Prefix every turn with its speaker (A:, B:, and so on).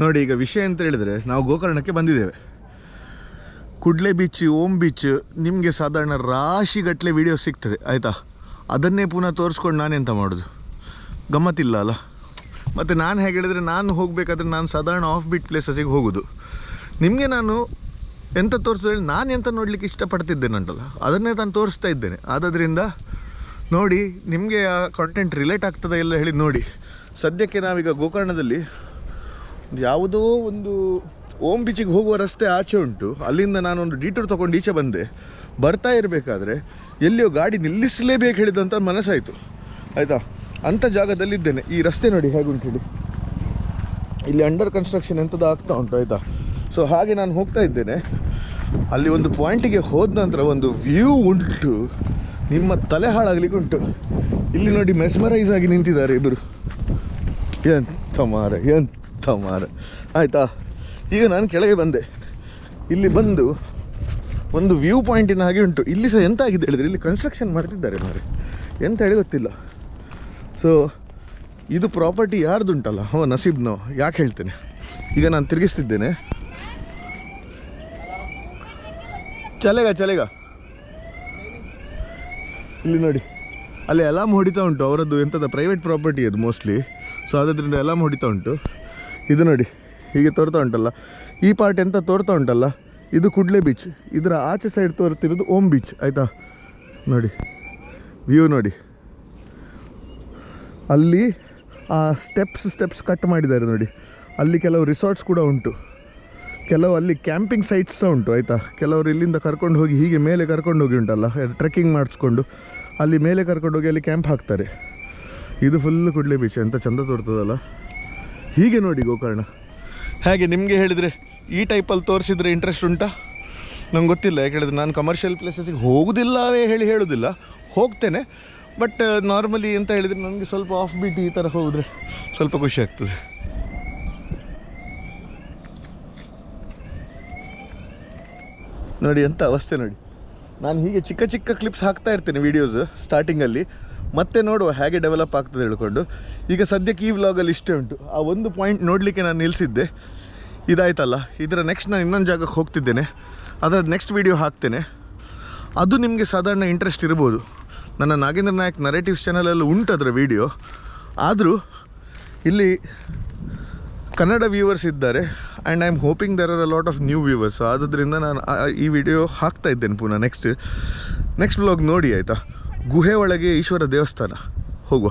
A: ನೋಡಿ ಈಗ ವಿಷಯ ಅಂತ ಹೇಳಿದರೆ ನಾವು ಗೋಕರ್ಣಕ್ಕೆ ಬಂದಿದ್ದೇವೆ. ಕುಡ್ಲೆ ಬೀಚ್, ಓಮ್ ಬೀಚ್ ನಿಮಗೆ ಸಾಧಾರಣ ರಾಶಿಗಟ್ಟಲೆ ವೀಡಿಯೋ ಸಿಗ್ತದೆ ಆಯಿತಾ. ಅದನ್ನೇ ಪುನಃ ತೋರಿಸ್ಕೊಂಡು ನಾನೆಂತ ಮಾಡೋದು, ಗಮ್ಮತ್ತಿಲ್ಲ ಅಲ್ಲ. ಮತ್ತು ನಾನು ಹೇಗೆ ಹೇಳಿದರೆ, ನಾನು ಹೋಗಬೇಕಾದ್ರೆ ನಾನು ಸಾಧಾರಣ ಆಫ್ ಬೀಟ್ ಪ್ಲೇಸಸ್ಸಿಗೆ ಹೋಗೋದು. ನಿಮಗೆ ನಾನು ಎಂತ ತೋರಿಸಿದ್ರೆ ನಾನು ಎಂತ ನೋಡಲಿಕ್ಕೆ ಇಷ್ಟಪಡ್ತಿದ್ದೇನಂಟಲ್ಲ ಅದನ್ನೇ ನಾನು ತೋರಿಸ್ತಾ ಇದ್ದೇನೆ. ಆದ್ದರಿಂದ ನೋಡಿ, ನಿಮಗೆ ಆ ಕಾಂಟೆಂಟ್ ರಿಲೇಟ್ ಆಗ್ತದೆ ಎಲ್ಲ ಹೇಳಿ ನೋಡಿ. ಸದ್ಯಕ್ಕೆ ನಾವೀಗ ಗೋಕರ್ಣದಲ್ಲಿ ಯಾವುದೋ ಒಂದು ಓಮ್ ಬೀಚಿಗೆ ಹೋಗುವ ರಸ್ತೆ ಆಚೆ ಉಂಟು. ಅಲ್ಲಿಂದ ನಾನೊಂದು ಡಿಟೂರ್ ತೊಗೊಂಡು ಈಚೆ ಬಂದೆ. ಬರ್ತಾ ಇರಬೇಕಾದ್ರೆ ಎಲ್ಲಿಯೋ ಗಾಡಿ ನಿಲ್ಲಿಸಲೇಬೇಕು ಹೇಳಿದಂಥ ಮನಸ್ಸಾಯಿತು ಆಯಿತಾ. ಅಂಥ ಜಾಗದಲ್ಲಿದ್ದೇನೆ. ಈ ರಸ್ತೆ ನೋಡಿ ಹೇಗುಂಟು ಹೇಳಿ, ಇಲ್ಲಿ ಅಂಡರ್ ಕನ್ಸ್ಟ್ರಕ್ಷನ್ ಎಂಥದ್ದು ಆಗ್ತಾ ಉಂಟು ಆಯಿತಾ. ಸೊ ಹಾಗೆ ನಾನು ಹೋಗ್ತಾ ಇದ್ದೇನೆ. ಅಲ್ಲಿ ಒಂದು ಪಾಯಿಂಟಿಗೆ ಹೋದ ನಂತರ ಒಂದು ವ್ಯೂ ಉಂಟು, ನಿಮ್ಮ ತಲೆ ಹಾಳಾಗಲಿಕ್ಕೆ ಉಂಟು. ಇಲ್ಲಿ ನೋಡಿ ಮೆಸ್ಮರೈಸ್ ಆಗಿ ನಿಂತಿದ್ದಾರೆ ಇಬ್ಬರು. ಎಂಥ ಮಾರ ಆಯಿತಾ. ಈಗ ನಾನು ಕೆಳಗೆ ಬಂದೆ. ಇಲ್ಲಿ ಬಂದು ಒಂದು ವ್ಯೂ ಪಾಯಿಂಟಿನ ಹಾಗೆ ಉಂಟು. ಇಲ್ಲಿ ಸಹ ಎಂತ ಆಗಿದೆ ಹೇಳಿದರೆ, ಇಲ್ಲಿ ಕನ್ಸ್ಟ್ರಕ್ಷನ್ ಮಾಡ್ತಿದ್ದಾರೆ ಮಾರೆ, ಎಂತ ಹೇಳಿ ಗೊತ್ತಿಲ್ಲ. ಸೊ ಇದು ಪ್ರಾಪರ್ಟಿ ಯಾರ್ದುಂಟಲ್ಲ, ನಸೀಬ್ನೋ ಯಾಕೆ ಹೇಳ್ತೇನೆ. ಈಗ ನಾನು ತಿರುಗಿಸ್ತಿದ್ದೇನೆ. ಚಲೆಗ ಇಲ್ಲಿ ನೋಡಿ, ಅಲ್ಲಿ ಅಲಾರ್ಮ್ ಹೊಡಿತಾ ಉಂಟು. ಅವರದ್ದು ಎಂಥದ್ದು ಪ್ರೈವೇಟ್ ಪ್ರಾಪರ್ಟಿ ಅದು ಮೋಸ್ಟ್ಲಿ. ಸೊ ಅದರಿಂದ ಅಲಾರ್ಮ್ ಹೊಡಿತಾ ಉಂಟು. ಇದು ನೋಡಿ ಹೀಗೆ ತೋರ್ತಾ ಉಂಟಲ್ಲ, ಈ ಪಾರ್ಟ್ ಎಂತ ತೋರ್ತಾ ಉಂಟಲ್ಲ, ಇದು ಕುಡ್ಲೆ ಬೀಚ್. ಇದರ ಆಚೆ ಸೈಡ್ ತೋರ್ತಿರೋದು ಓಮ್ ಬೀಚ್ ಆಯಿತಾ. ನೋಡಿ ವ್ಯೂ ನೋಡಿ, ಅಲ್ಲಿ ಆ ಸ್ಟೆಪ್ಸ್ ಕಟ್ ಮಾಡಿದ್ದಾರೆ ನೋಡಿ. ಅಲ್ಲಿ ಕೆಲವು ರಿಸಾರ್ಟ್ಸ್ ಕೂಡ ಉಂಟು, ಕೆಲವು ಅಲ್ಲಿ ಕ್ಯಾಂಪಿಂಗ್ ಸೈಟ್ಸ್ ಸಹ ಉಂಟು ಆಯಿತಾ. ಕೆಲವರು ಇಲ್ಲಿಂದ ಕರ್ಕೊಂಡು ಹೋಗಿ ಹೀಗೆ ಮೇಲೆ ಕರ್ಕೊಂಡು ಹೋಗಿ ಉಂಟಲ್ಲ, ಟ್ರೆಕ್ಕಿಂಗ್ ಮಾಡಿಸ್ಕೊಂಡು ಅಲ್ಲಿ ಮೇಲೆ ಕರ್ಕೊಂಡು ಹೋಗಿ ಅಲ್ಲಿ ಕ್ಯಾಂಪ್ ಹಾಕ್ತಾರೆ. ಇದು ಫುಲ್ ಕುಡ್ಲೆ ಬೀಚ್, ಎಂತ ಚಂದ ತೋರ್ತದಲ್ಲ. ಹೀಗೆ ನೋಡಿ ಗೋಕರ್ಣ. ಹಾಗೆ ನಿಮಗೆ ಹೇಳಿದರೆ ಈ ಟೈಪಲ್ಲಿ ತೋರಿಸಿದ್ರೆ ಇಂಟ್ರೆಸ್ಟ್ ಉಂಟಾ ನಂಗೆ ಗೊತ್ತಿಲ್ಲ. ಯಾಕೆ ಹೇಳಿದ್ರೆ ನಾನು ಕಮರ್ಷಿಯಲ್ ಪ್ಲೇಸಸ್ಸಿಗೆ ಹೋಗೋದಿಲ್ಲವೇ ಹೇಳೋದಿಲ್ಲ, ಹೋಗ್ತೇನೆ. ಬಟ್ ನಾರ್ಮಲಿ ಅಂತ ಹೇಳಿದರೆ ನನಗೆ ಸ್ವಲ್ಪ ಆಫ್ ಬೀಟ್ ಈ ಥರ ಹೋದರೆ ಸ್ವಲ್ಪ ಖುಷಿ ಆಗ್ತದೆ. ನೋಡಿ ಎಂಥ ಅವಸ್ಥೆ ನೋಡಿ. ನಾನು ಹೀಗೆ ಚಿಕ್ಕ ಚಿಕ್ಕ ಕ್ಲಿಪ್ಸ್ ಹಾಕ್ತಾ ಇರ್ತೇನೆ ವೀಡಿಯೋಸ್ ಸ್ಟಾರ್ಟಿಂಗಲ್ಲಿ, ಮತ್ತೆ ನೋಡುವ ಹೇಗೆ ಡೆವಲಪ್ ಆಗ್ತದೆ ಹೇಳ್ಕೊಂಡು. ಈಗ ಸದ್ಯಕ್ಕೆ ಈ ವ್ಲಾಗಲ್ಲಿ ಇಷ್ಟೇ ಉಂಟು. ಆ ಒಂದು ಪಾಯಿಂಟ್ ನೋಡಲಿಕ್ಕೆ ನಾನು ನಿಲ್ಲಿಸಿದ್ದೆ, ಇದಾಯ್ತಲ್ಲ. ಇದರ ನೆಕ್ಸ್ಟ್ ನಾನು ಇನ್ನೊಂದು ಜಾಗಕ್ಕೆ ಹೋಗ್ತಿದ್ದೇನೆ, ಅದರ ನೆಕ್ಸ್ಟ್ ವೀಡಿಯೋ ಹಾಕ್ತೇನೆ. ಅದು ನಿಮಗೆ ಸಾಧಾರಣ ಇಂಟ್ರೆಸ್ಟ್ ಇರ್ಬೋದು. ನನ್ನ ನಾಗೇಂದ್ರ ನಾಯಕ್ ನರೇಟಿವ್ಸ್ ಚಾನಲಲ್ಲಿ ಉಂಟು ಅದರ ವೀಡಿಯೋ. ಆದರೂ ಇಲ್ಲಿ ಕನ್ನಡ ವ್ಯೂವರ್ಸ್ ಇದ್ದಾರೆ and I am hoping there are a lot of new viewers. ಆದ್ದರಿಂದ ನಾನು ಈ ವಿಡಿಯೋ ಹಾಕ್ತಾ ಇದ್ದೇನೆ ಪುನಃ. ನೆಕ್ಸ್ಟ್ ವ್ಲಾಗ್ ನೋಡಿ ಆಯಿತಾ. ಗುಹೆ ಒಳಗೆ ಈಶ್ವರ ದೇವಸ್ಥಾನ, ಹೋಗುವ.